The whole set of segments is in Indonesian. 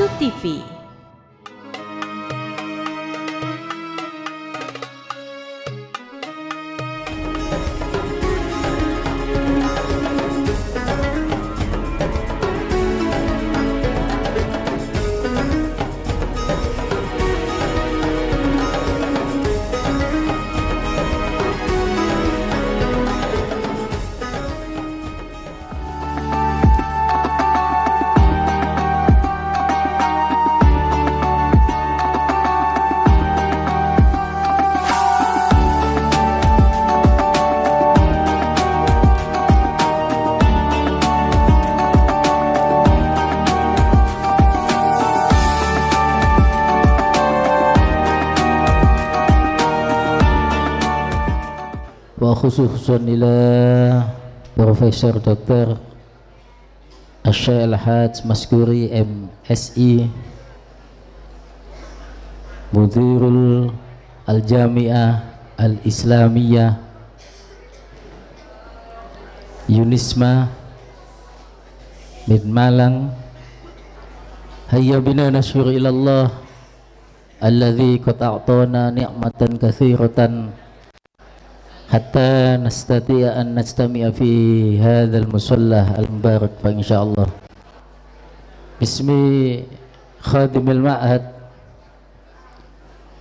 Satu TV. Wa khususan ila Profesor Dr. Asy-Syaikh Al-Hajj Maskuri MSI Mudirul Al-Jami'ah Al-Islamiyah Yunisma min Malang. Hayya bina nasyur ilallah alladzi qad a'tana ni'matan katsiratan hatta nastati'a an najtami'a fi hadzal musalla al-mubarak fa insyaallah. Bismi khadimil ma'had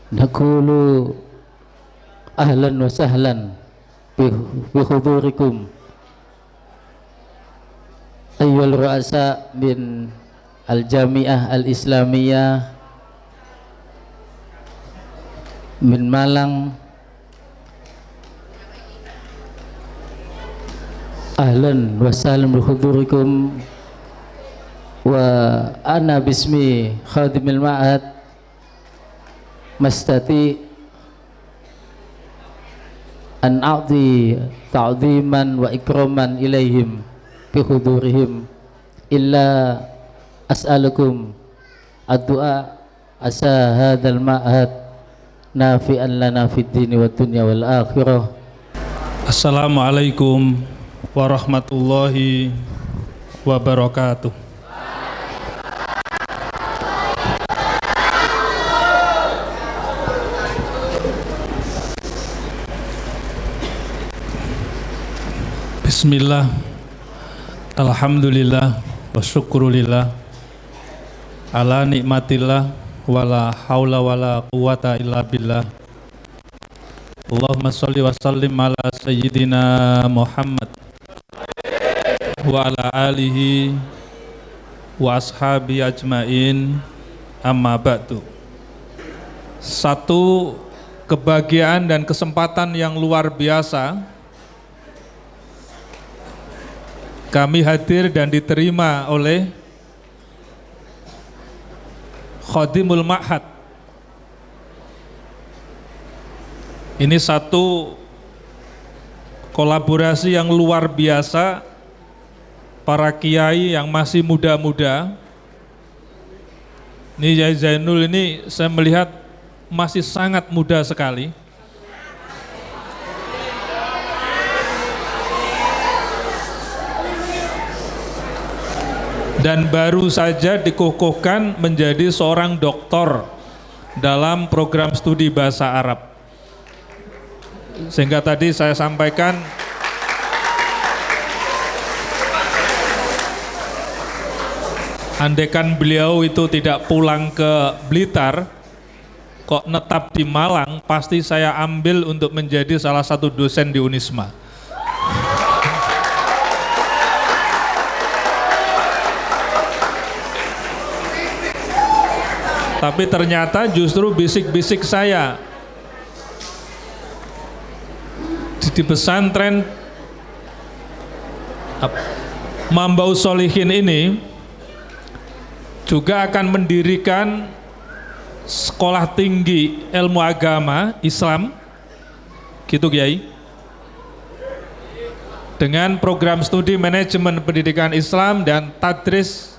naqulu ahlan wa sahlan bi hudurikum ayyuhal ru'asa min al-jami'ah al-islamiyah min Malang. Ahlan wa sahlan bihudurikum wa ana bismi khadimil ma'had mastati an a'ti ta'dhiman wa ikraman ilaihim bihudurihim illa as'alukum ad-du'a asa hadzal ma'had nafi'an lana fid dini wad dunya wal akhirah. Assalamualaikum warahmatullahi wabarakatuh. Bismillah, alhamdulillah, wa syukurulillah, ala nikmatillah, wala haula wala quwata illa billah. Allahumma sholli wa sallim ala sayyidina Muhammad wa ala alihi wa ashabi ajmain, amma ba'du. Satu kebahagiaan dan kesempatan yang luar biasa kami hadir dan diterima oleh Khadimul Ma'had. Ini satu kolaborasi yang luar biasa. Para kiai yang masih muda-muda, ini Yai Zainul ini saya melihat masih sangat muda sekali. Dan baru saja dikukuhkan menjadi seorang doktor dalam program studi bahasa Arab. Sehingga tadi saya sampaikan andaikan beliau itu tidak pulang ke Blitar, kok netap di Malang, pasti saya ambil untuk menjadi salah satu dosen di Unisma. Tapi ternyata justru bisik-bisik saya di pesantren Mambaus Sholihin ini juga akan mendirikan sekolah tinggi ilmu agama Islam, gitu Kiai, dengan program studi manajemen pendidikan Islam dan tadris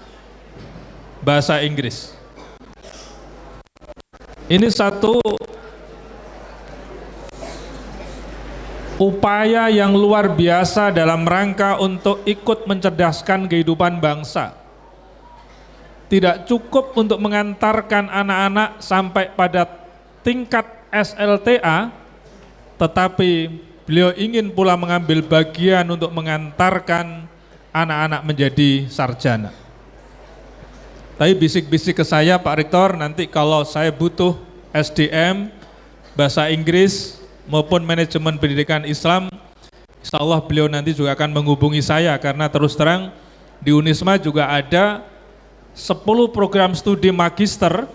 bahasa Inggris. Ini satu upaya yang luar biasa dalam rangka untuk ikut mencerdaskan kehidupan bangsa. tidak cukup untuk mengantarkan anak-anak sampai pada tingkat SLTA, tetapi beliau ingin pula mengambil bagian untuk mengantarkan anak-anak menjadi sarjana. Tapi bisik-bisik ke saya, Pak Rektor, nanti kalau saya butuh SDM, bahasa Inggris maupun manajemen pendidikan Islam, insya Allah beliau nanti juga akan menghubungi saya, karena terus terang di Unisma juga ada 10 program studi magister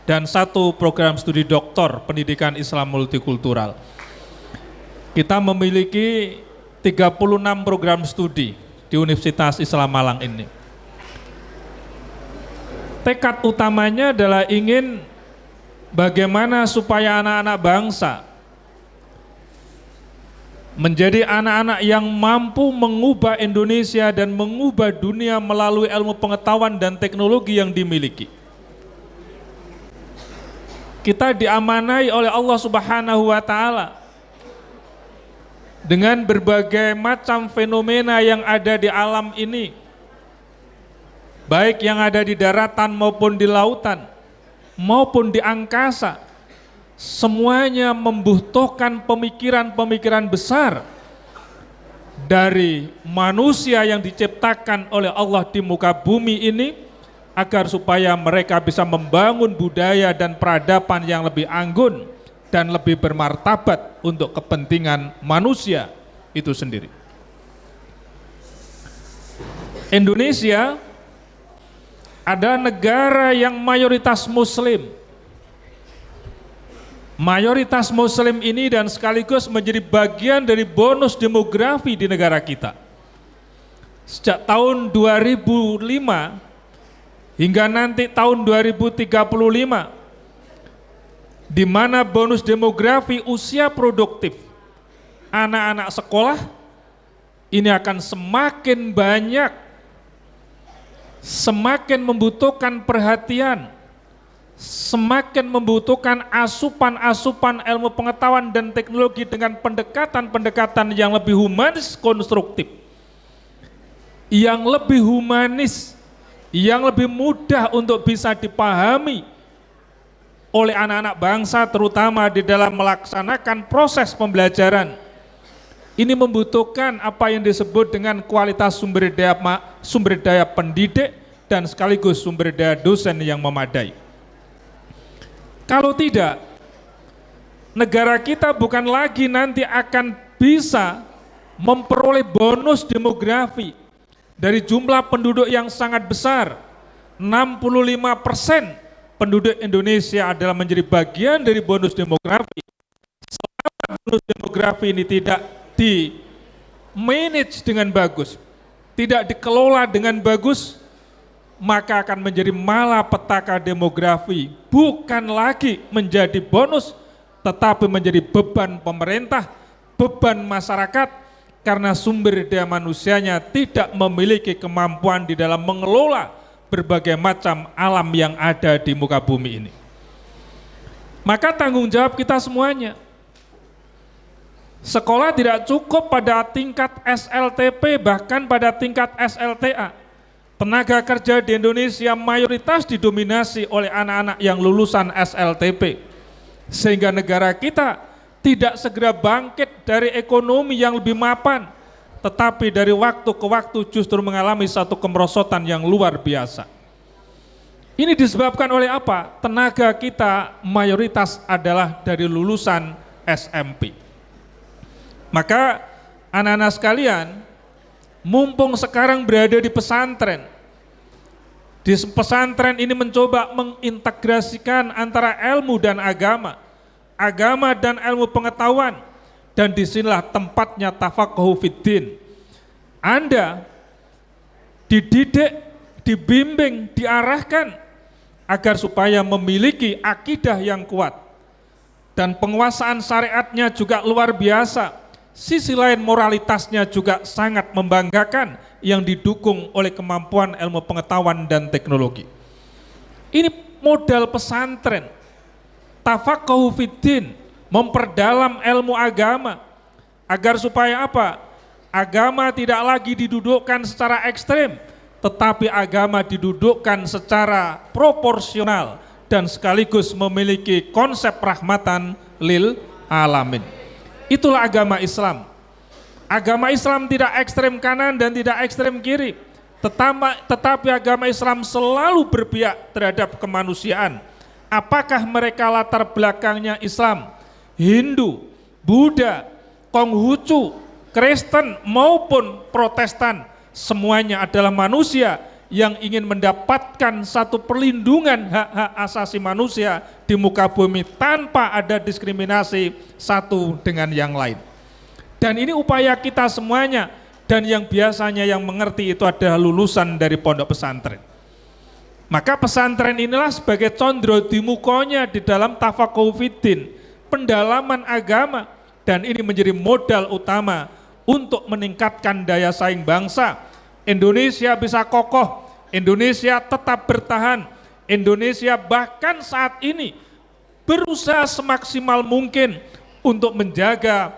dan 1 program studi doktor pendidikan Islam multikultural. Kita memiliki 36 program studi di Universitas Islam Malang ini. Tekad utamanya adalah ingin bagaimana supaya anak-anak bangsa menjadi anak-anak yang mampu mengubah Indonesia dan mengubah dunia melalui ilmu pengetahuan dan teknologi yang dimiliki. Kita diamanai oleh Allah Subhanahu wa Ta'ala dengan berbagai macam fenomena yang ada di alam ini, baik yang ada di daratan maupun di lautan maupun di angkasa. Semuanya membutuhkan pemikiran-pemikiran besar dari manusia yang diciptakan oleh Allah di muka bumi ini, agar supaya mereka bisa membangun budaya dan peradaban yang lebih anggun dan lebih bermartabat untuk kepentingan manusia itu sendiri. Indonesia ada negara yang mayoritas muslim. Mayoritas muslim ini dan sekaligus menjadi bagian dari bonus demografi di negara kita. Sejak tahun 2005 hingga nanti tahun 2035, di mana bonus demografi usia produktif anak-anak sekolah ini akan semakin banyak, semakin membutuhkan perhatian, semakin membutuhkan asupan-asupan ilmu pengetahuan dan teknologi dengan pendekatan-pendekatan yang lebih humanis konstruktif, yang lebih humanis, yang lebih mudah untuk bisa dipahami oleh anak-anak bangsa, terutama di dalam melaksanakan proses pembelajaran. Ini membutuhkan apa yang disebut dengan kualitas sumber daya pendidik dan sekaligus sumber daya dosen yang memadai. Kalau tidak, negara kita bukan lagi nanti akan bisa memperoleh bonus demografi dari jumlah penduduk yang sangat besar. 65% penduduk Indonesia adalah menjadi bagian dari bonus demografi. Selama bonus demografi ini tidak di-manage dengan bagus, tidak dikelola dengan bagus, maka akan menjadi malapetaka demografi, bukan lagi menjadi bonus, tetapi menjadi beban pemerintah, beban masyarakat, karena sumber daya manusianya tidak memiliki kemampuan di dalam mengelola berbagai macam alam yang ada di muka bumi ini. Maka tanggung jawab kita semuanya. Sekolah tidak cukup pada tingkat SLTP, bahkan pada tingkat SLTA. Tenaga kerja di Indonesia mayoritas didominasi oleh anak-anak yang lulusan SLTP, sehingga negara kita tidak segera bangkit dari ekonomi yang lebih mapan, tetapi dari waktu ke waktu justru mengalami satu kemerosotan yang luar biasa. Ini disebabkan oleh apa? Tenaga kita mayoritas adalah dari lulusan SMP. Maka anak-anak sekalian, mumpung sekarang berada di pesantren, di pesantren ini mencoba mengintegrasikan antara ilmu dan agama, agama dan ilmu pengetahuan, dan disinilah tempatnya tafaqquhu fiddin. Anda dididik, dibimbing, diarahkan agar supaya memiliki akidah yang kuat, dan penguasaan syariatnya juga luar biasa. Sisi lain moralitasnya juga sangat membanggakan, yang didukung oleh kemampuan ilmu pengetahuan dan teknologi. Ini modal pesantren, tafaqquhu fiddin, memperdalam ilmu agama, agar supaya apa? Agama tidak lagi didudukkan secara ekstrem, tetapi agama didudukkan secara proporsional dan sekaligus memiliki konsep rahmatan lil alamin. Itulah agama Islam. Agama Islam tidak ekstrem kanan dan tidak ekstrem kiri, tetapi agama Islam selalu berpihak terhadap kemanusiaan. Apakah mereka latar belakangnya Islam, Hindu, Buddha, Konghucu, Kristen maupun Protestan, semuanya adalah manusia yang ingin mendapatkan satu perlindungan hak-hak asasi manusia di muka bumi tanpa ada diskriminasi satu dengan yang lain. Dan ini upaya kita semuanya, dan yang biasanya yang mengerti itu adalah lulusan dari pondok pesantren. Maka pesantren inilah sebagai condro dimukonya di dalam tafakuh fiddin, pendalaman agama, dan ini menjadi modal utama untuk meningkatkan daya saing bangsa. Indonesia bisa kokoh, Indonesia tetap bertahan, Indonesia bahkan saat ini berusaha semaksimal mungkin untuk menjaga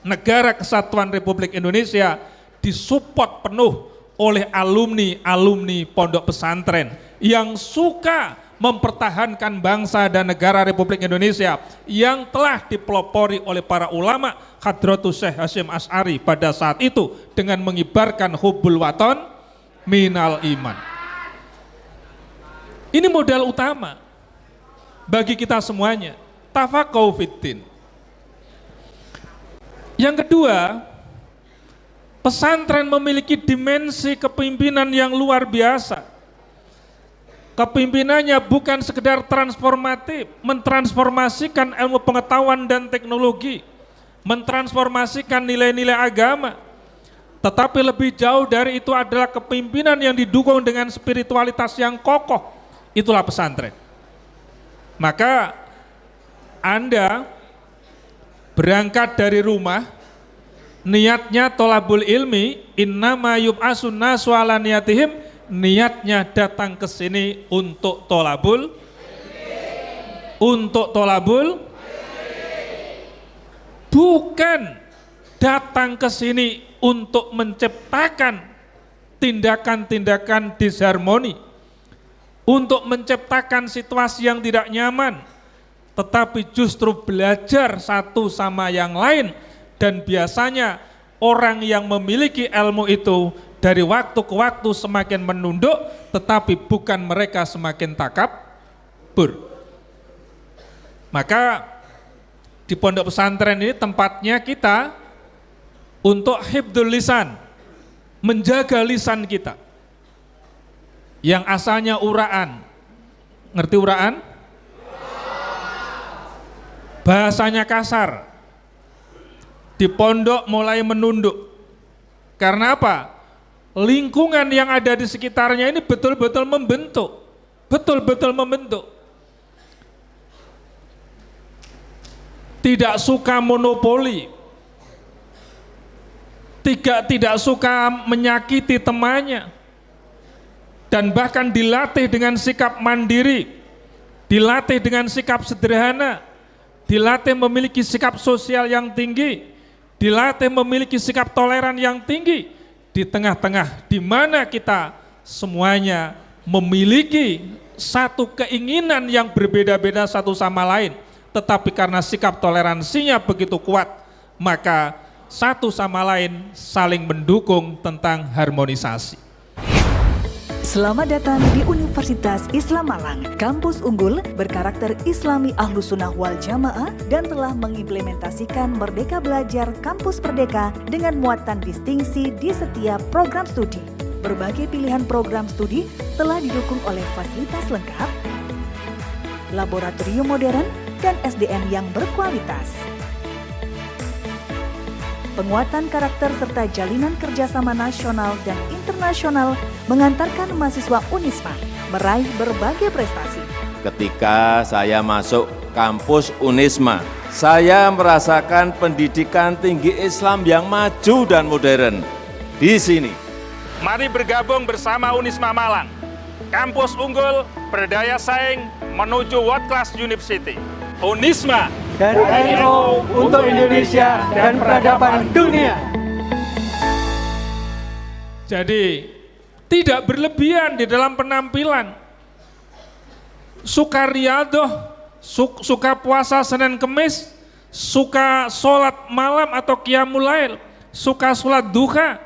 negara kesatuan Republik Indonesia disupport penuh oleh alumni pondok pesantren yang suka mempertahankan bangsa dan negara Republik Indonesia yang telah dipelopori oleh para ulama Hadratus Syekh Hasyim Asy'ari pada saat itu dengan mengibarkan hubbul waton minal iman. Ini modal utama bagi kita semuanya, tafakuh fiddin. Yang kedua, pesantren memiliki dimensi kepemimpinan yang luar biasa. Kepimpinannya bukan sekedar transformatif, mentransformasikan ilmu pengetahuan dan teknologi, mentransformasikan nilai-nilai agama, tetapi lebih jauh dari itu adalah kepemimpinan yang didukung dengan spiritualitas yang kokoh. Itulah pesantren. Maka Anda berangkat dari rumah, niatnya tolabul ilmi, innama yub'asun nasu ala niyatihim, niatnya datang ke sini untuk tolabul bukan datang ke sini untuk menciptakan tindakan-tindakan disharmoni, untuk menciptakan situasi yang tidak nyaman, tetapi justru belajar satu sama yang lain. Dan biasanya orang yang memiliki ilmu itu dari waktu ke waktu semakin menunduk, tetapi bukan mereka semakin takabur. Maka di pondok pesantren ini tempatnya kita untuk hifdzul lisan, menjaga lisan kita yang asalnya uraan. Ngerti uraan? Bahasanya kasar. Di pondok mulai menunduk. Karena apa? Lingkungan yang ada di sekitarnya ini betul-betul membentuk. Tidak suka monopoli. Tidak suka menyakiti temannya. Dan bahkan dilatih dengan sikap mandiri, dilatih dengan sikap sederhana, dilatih memiliki sikap sosial yang tinggi, dilatih memiliki sikap toleran yang tinggi, di tengah-tengah di mana kita semuanya memiliki satu keinginan yang berbeda-beda satu sama lain, tetapi karena sikap toleransinya begitu kuat, maka satu sama lain saling mendukung tentang harmonisasi. Selamat datang di Universitas Islam Malang, kampus unggul berkarakter Islami Ahlus Sunnah wal Jamaah dan telah mengimplementasikan Merdeka Belajar Kampus Merdeka dengan muatan distingsi di setiap program studi. Berbagai pilihan program studi telah didukung oleh fasilitas lengkap, laboratorium modern, dan SDM yang berkualitas. Penguatan karakter serta jalinan kerjasama nasional dan internasional mengantarkan mahasiswa Unisma meraih berbagai prestasi. Ketika saya masuk kampus Unisma, saya merasakan pendidikan tinggi Islam yang maju dan modern di sini. Mari bergabung bersama Unisma Malang, kampus unggul berdaya saing menuju World Class University. Unisma dan NU untuk Indonesia dan peradaban dunia. Jadi tidak berlebihan di dalam penampilan, suka riadoh, suka puasa Senin Kemis, suka sholat malam atau qiyamul lail, suka sholat duha.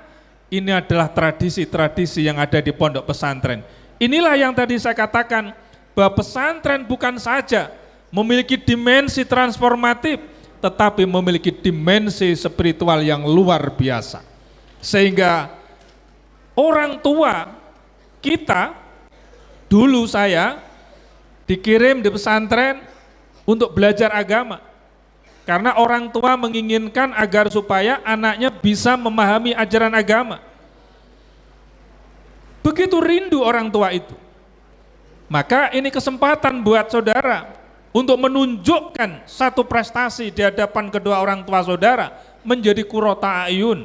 Ini adalah tradisi-tradisi yang ada di pondok pesantren. Inilah yang tadi saya katakan, bahwa pesantren bukan saja memiliki dimensi transformatif, tetapi memiliki dimensi spiritual yang luar biasa. Sehingga orang tua kita, dulu saya dikirim di pesantren untuk belajar agama. Karena orang tua menginginkan agar supaya anaknya bisa memahami ajaran agama. Begitu rindu orang tua itu. Maka ini kesempatan buat saudara untuk menunjukkan satu prestasi di hadapan kedua orang tua saudara, menjadi qurrata a'yun,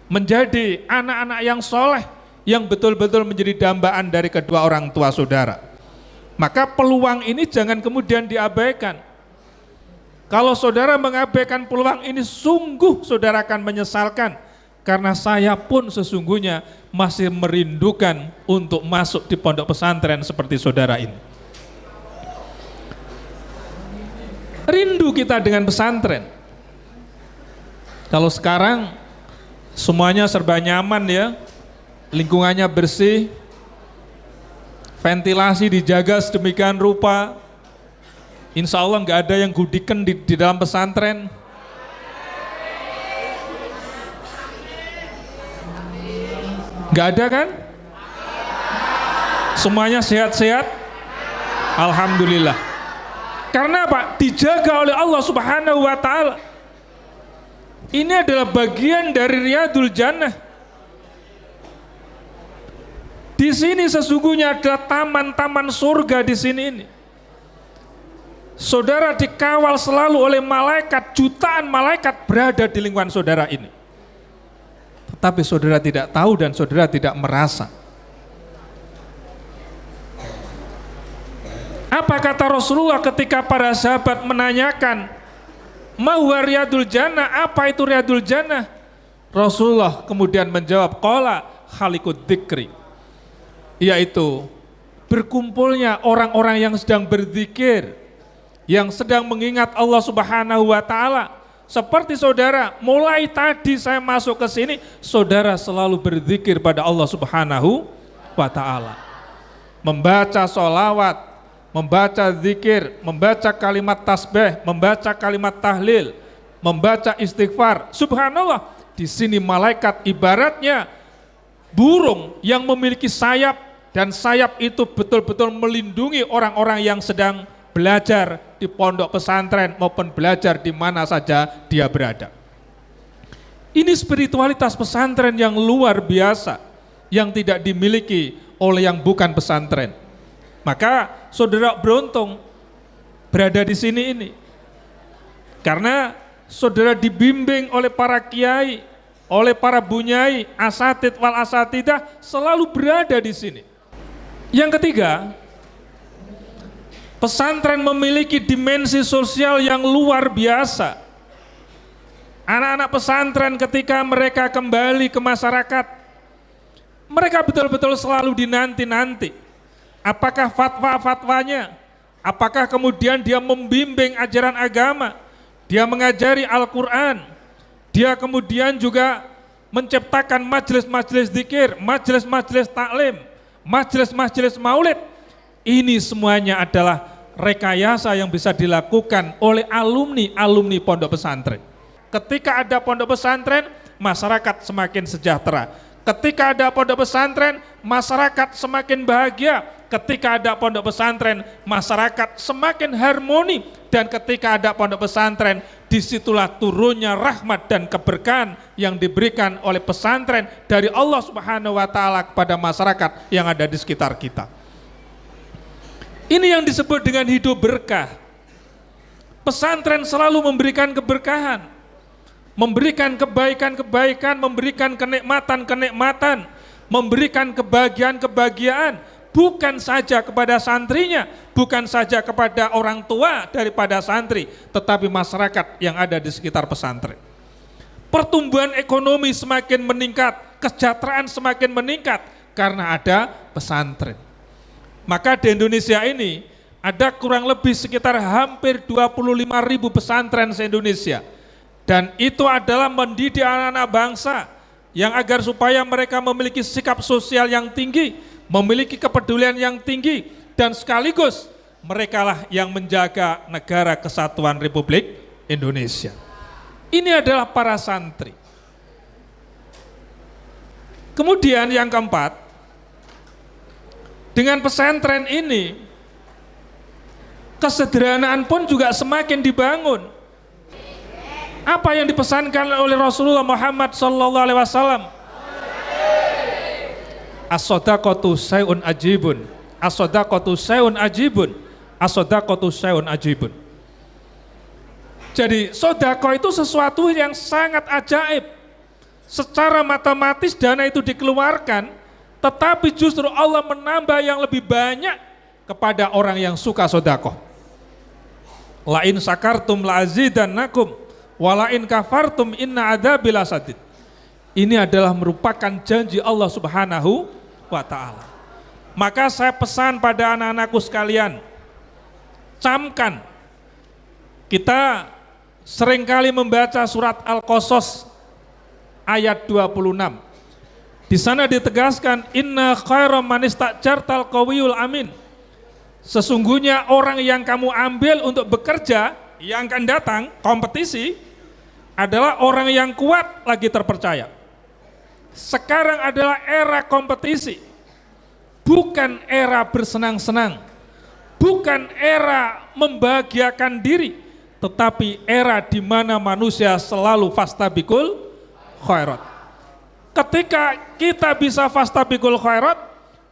menjadi anak-anak yang soleh, yang betul-betul menjadi dambaan dari kedua orang tua saudara. Maka peluang ini jangan kemudian diabaikan. Kalau saudara mengabaikan peluang ini, sungguh saudara akan menyesalkan, karena saya pun sesungguhnya masih merindukan untuk masuk di pondok pesantren seperti saudara ini. Rindu kita dengan pesantren. Kalau sekarang semuanya serba nyaman ya, lingkungannya bersih, ventilasi dijaga sedemikian rupa. Insya Allah nggak ada yang gudikan di dalam pesantren. Nggak ada kan? Semuanya sehat-sehat? Alhamdulillah. Karena apa? Dijaga oleh Allah Subhanahu wa ta'ala. Ini adalah bagian dari Riyadul Jannah. Di sini sesungguhnya adalah taman-taman surga di sini ini. Saudara dikawal selalu oleh malaikat, jutaan malaikat berada di lingkungan saudara ini. Tetapi saudara tidak tahu dan saudara tidak merasa. Apa kata Rasulullah ketika para sahabat menanyakan, "Ma huwa Riyadul Jannah?" Apa itu Riyadul Jannah? Rasulullah kemudian menjawab, "Qala khaliqud dzikri." Yaitu berkumpulnya orang-orang yang sedang berzikir, yang sedang mengingat Allah Subhanahu wa ta'ala. Seperti saudara, mulai tadi saya masuk ke sini, saudara selalu berzikir pada Allah Subhanahu wa ta'ala. Membaca sholawat, membaca zikir, membaca kalimat tasbih, membaca kalimat tahlil, membaca istighfar. Subhanallah, di sini malaikat ibaratnya burung yang memiliki sayap, dan sayap itu betul-betul melindungi orang-orang yang sedang belajar di pondok pesantren maupun belajar di mana saja dia berada. Ini spiritualitas pesantren yang luar biasa, yang tidak dimiliki oleh yang bukan pesantren. Maka saudara beruntung berada di sini ini, karena saudara dibimbing oleh para kiai, oleh para bunyai, asatid wal asatidah, selalu berada di sini. Yang ketiga, pesantren memiliki dimensi sosial yang luar biasa. Anak-anak pesantren ketika mereka kembali ke masyarakat, mereka betul-betul selalu dinanti-nanti. Apakah fatwa-fatwanya? Apakah kemudian dia membimbing ajaran agama? Dia mengajari Al-Quran. Dia kemudian juga menciptakan majelis-majelis zikir, majelis-majelis taklim, majelis-majelis maulid. Ini semuanya adalah rekayasa yang bisa dilakukan oleh alumni pondok pesantren. Ketika ada pondok pesantren, masyarakat semakin sejahtera. Ketika ada pondok pesantren, masyarakat semakin bahagia. Ketika ada pondok pesantren, masyarakat semakin harmoni. Dan ketika ada pondok pesantren, disitulah turunnya rahmat dan keberkahan yang diberikan oleh pesantren dari Allah Subhanahu wa ta'ala kepada masyarakat yang ada di sekitar kita. Ini yang disebut dengan hidup berkah. Pesantren selalu memberikan keberkahan, memberikan kebaikan-kebaikan, memberikan kenikmatan-kenikmatan, memberikan kebahagiaan-kebahagiaan, bukan saja kepada santrinya, bukan saja kepada orang tua daripada santri, tetapi masyarakat yang ada di sekitar pesantren. Pertumbuhan ekonomi semakin meningkat, kesejahteraan semakin meningkat, karena ada pesantren. Maka di Indonesia ini ada kurang lebih sekitar hampir 25.000 pesantren se-Indonesia. Dan itu adalah mendidik anak-anak bangsa yang agar supaya mereka memiliki sikap sosial yang tinggi, memiliki kepedulian yang tinggi, dan sekaligus merekalah yang menjaga negara kesatuan Republik Indonesia. Ini adalah para santri. Kemudian yang keempat, dengan pesantren ini, kesederhanaan pun juga semakin dibangun. Apa yang dipesankan oleh Rasulullah Muhammad SAW? As-shadaqatu syai'un ajibun, as-shadaqatu syai'un ajibun, as-shadaqatu syai'un ajibun. Jadi sedekah itu sesuatu yang sangat ajaib. Secara matematis dana itu dikeluarkan, tetapi justru Allah menambah yang lebih banyak kepada orang yang suka sedekah. La in sakartum la azidannakum wa la in kafartum inna adzabi lasadid. Ini adalah merupakan janji Allah Subhanahu wa taala. Maka saya pesan pada anak-anakku sekalian, camkan. Kita seringkali membaca surat Al-Qasas ayat 26. Di sana ditegaskan inna khairam man istajartal qawiyul amin. Sesungguhnya orang yang kamu ambil untuk bekerja yang akan datang kompetisi adalah orang yang kuat lagi terpercaya. Sekarang adalah era kompetisi, bukan era bersenang-senang, bukan era membahagiakan diri, tetapi era di mana manusia selalu fastabiqul khairat. Ketika kita bisa fastabiqul khairat,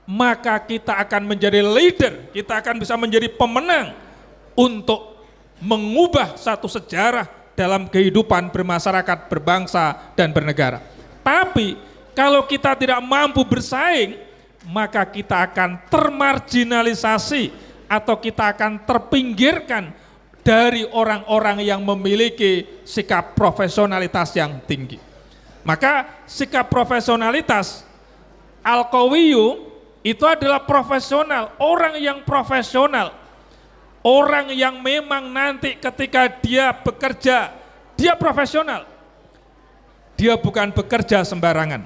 maka kita akan menjadi leader, kita akan bisa menjadi pemenang untuk mengubah satu sejarah dalam kehidupan bermasyarakat, berbangsa, dan bernegara. Tapi kalau kita tidak mampu bersaing, maka kita akan termarginalisasi atau kita akan terpinggirkan dari orang-orang yang memiliki sikap profesionalitas yang tinggi. Maka sikap profesionalitas al-qawiyu itu adalah profesional, orang yang profesional, orang yang memang nanti ketika dia bekerja, dia profesional. Dia bukan bekerja sembarangan,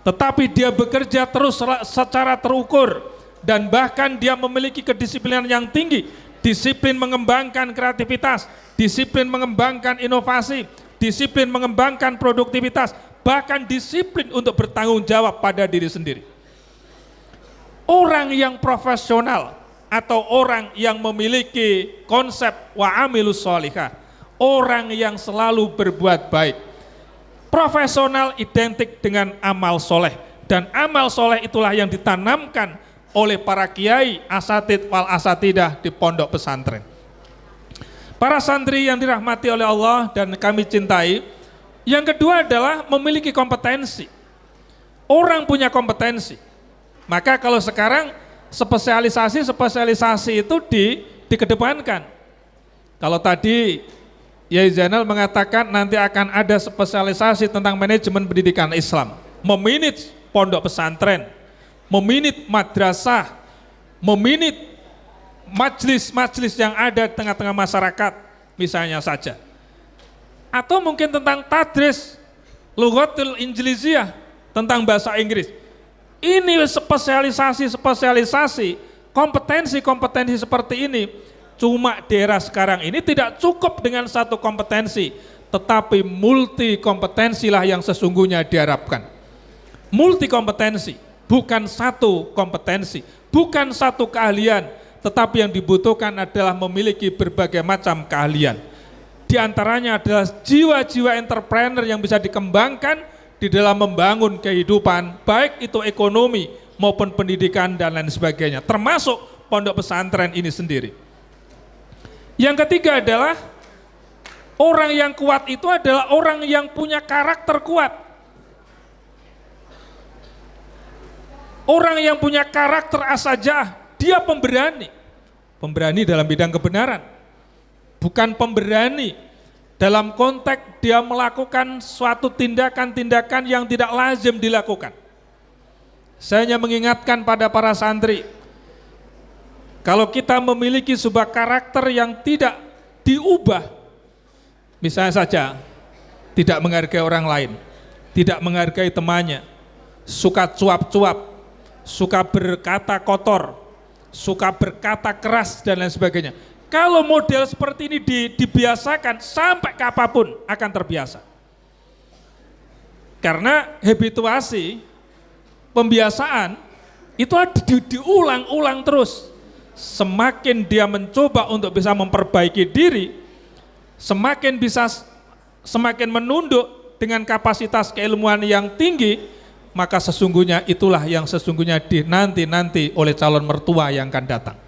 tetapi dia bekerja terus secara terukur, dan bahkan dia memiliki kedisiplinan yang tinggi, disiplin mengembangkan kreativitas, disiplin mengembangkan inovasi, disiplin mengembangkan produktivitas, bahkan disiplin untuk bertanggung jawab pada diri sendiri. Orang yang profesional atau orang yang memiliki konsep wa amilus sholihah, orang yang selalu berbuat baik. Profesional identik dengan amal soleh, dan amal soleh itulah yang ditanamkan oleh para kiai, asatid wal asatidah di pondok pesantren. Para santri yang dirahmati oleh Allah dan kami cintai, yang kedua adalah memiliki kompetensi. Orang punya kompetensi. Maka kalau sekarang spesialisasi itu dikedepankan. Kalau tadi Yai Zainal mengatakan nanti akan ada spesialisasi tentang manajemen pendidikan Islam, memanage pondok pesantren, memanage madrasah, memanage majlis-majlis yang ada di tengah-tengah masyarakat misalnya saja. Atau mungkin tentang tadris lughatul injiliziyah, tentang bahasa Inggris. Ini spesialisasi, kompetensi seperti ini. Cuma di era sekarang ini tidak cukup dengan satu kompetensi, tetapi multi kompetensilah yang sesungguhnya diharapkan. Multi kompetensi, bukan satu kompetensi, bukan satu keahlian, tetapi yang dibutuhkan adalah memiliki berbagai macam keahlian. Di antaranya adalah jiwa-jiwa entrepreneur yang bisa dikembangkan di dalam membangun kehidupan, baik itu ekonomi maupun pendidikan dan lain sebagainya, termasuk pondok pesantren ini sendiri. Yang ketiga adalah orang yang kuat itu adalah orang yang punya karakter kuat. Orang yang punya karakter asajah, dia pemberani. Pemberani dalam bidang kebenaran. Bukan pemberani dalam konteks dia melakukan suatu tindakan-tindakan yang tidak lazim dilakukan. Saya hanya mengingatkan pada para santri, kalau kita memiliki sebuah karakter yang tidak diubah, misalnya saja tidak menghargai orang lain, tidak menghargai temannya, suka cuap-cuap, suka berkata kotor, suka berkata keras dan lain sebagainya. Kalau model seperti ini dibiasakan, sampai kapanpun akan terbiasa. Karena habituasi, pembiasaan itu diulang-ulang terus. Semakin dia mencoba untuk bisa memperbaiki diri, semakin menunduk dengan kapasitas keilmuan yang tinggi, maka sesungguhnya itulah yang sesungguhnya dinanti-nanti oleh calon mertua yang akan datang.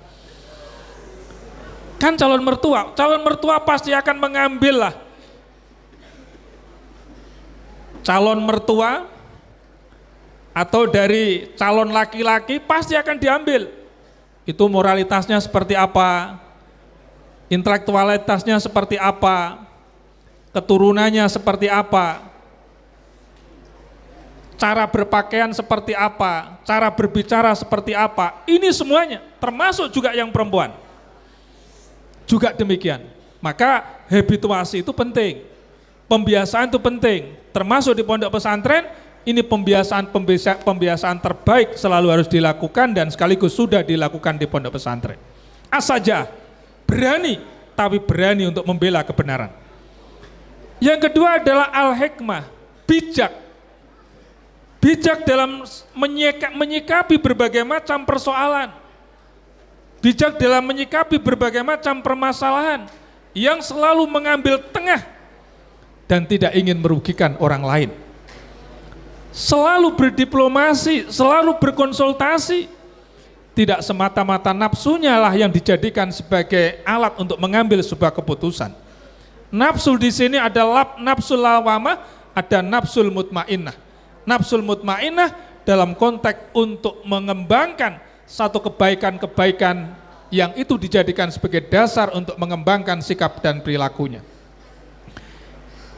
Kan calon mertua pasti akan mengambil lah. Calon mertua atau dari calon laki-laki pasti akan diambil. Itu moralitasnya seperti apa, intelektualitasnya seperti apa, keturunannya seperti apa, cara berpakaian seperti apa, cara berbicara seperti apa. Ini semuanya, termasuk juga yang perempuan. Juga demikian. Maka habituasi itu penting, pembiasaan itu penting, termasuk di pondok pesantren. Ini pembiasaan terbaik selalu harus dilakukan dan sekaligus sudah dilakukan di pondok pesantren. Saja berani, tapi berani untuk membela kebenaran. Yang kedua adalah al-hikmah, bijak. Bijak dalam menyikapi berbagai macam persoalan. Bijak dalam menyikapi berbagai macam permasalahan yang selalu mengambil tengah dan tidak ingin merugikan orang lain. Selalu berdiplomasi, selalu berkonsultasi. Tidak semata-mata nafsunya lah yang dijadikan sebagai alat untuk mengambil sebuah keputusan. Nafsu di sini ada nafsul lawamah, ada nafsul mutmainnah. Nafsul mutmainnah dalam konteks untuk mengembangkan satu kebaikan-kebaikan yang itu dijadikan sebagai dasar untuk mengembangkan sikap dan perilakunya.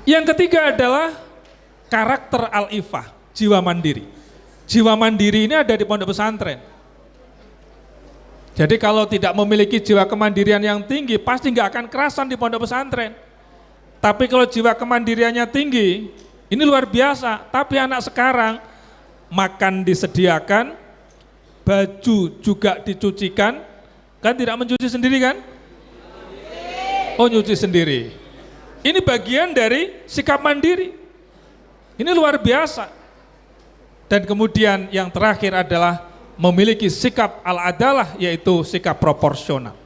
Yang ketiga adalah karakter al-ifah, jiwa mandiri. Jiwa mandiri ini ada di pondok pesantren. Jadi kalau tidak memiliki jiwa kemandirian yang tinggi, pasti nggak akan kerasan di pondok pesantren. Tapi kalau jiwa kemandiriannya tinggi, ini luar biasa. Tapi anak sekarang makan disediakan, baju juga dicucikan, kan tidak mencuci sendiri kan? Oh, nyuci sendiri. Ini bagian dari sikap mandiri. Ini luar biasa. Dan kemudian yang terakhir adalah memiliki sikap al-adalah, yaitu sikap proporsional.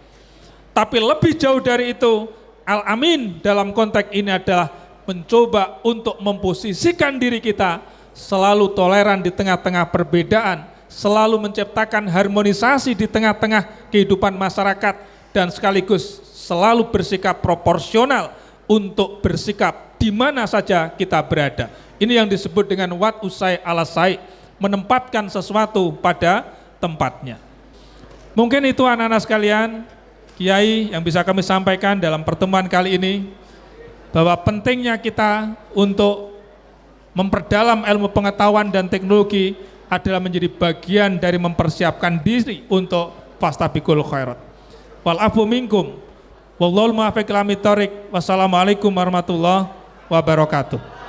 Tapi lebih jauh dari itu, al-amin dalam konteks ini adalah mencoba untuk memposisikan diri kita selalu toleran di tengah-tengah perbedaan, selalu menciptakan harmonisasi di tengah-tengah kehidupan masyarakat, dan sekaligus selalu bersikap proporsional untuk bersikap di mana saja kita berada. Ini yang disebut dengan wat usai ala sai, menempatkan sesuatu pada tempatnya. Mungkin itu anak-anak sekalian, kiai yang bisa kami sampaikan dalam pertemuan kali ini, bahwa pentingnya kita untuk memperdalam ilmu pengetahuan dan teknologi adalah menjadi bagian dari mempersiapkan diri untuk fastabiqul khairat. Wal afu minkum, wallahul muwaffiq ila aqwamit thoriq. Wassalamualaikum warahmatullahi wabarakatuh.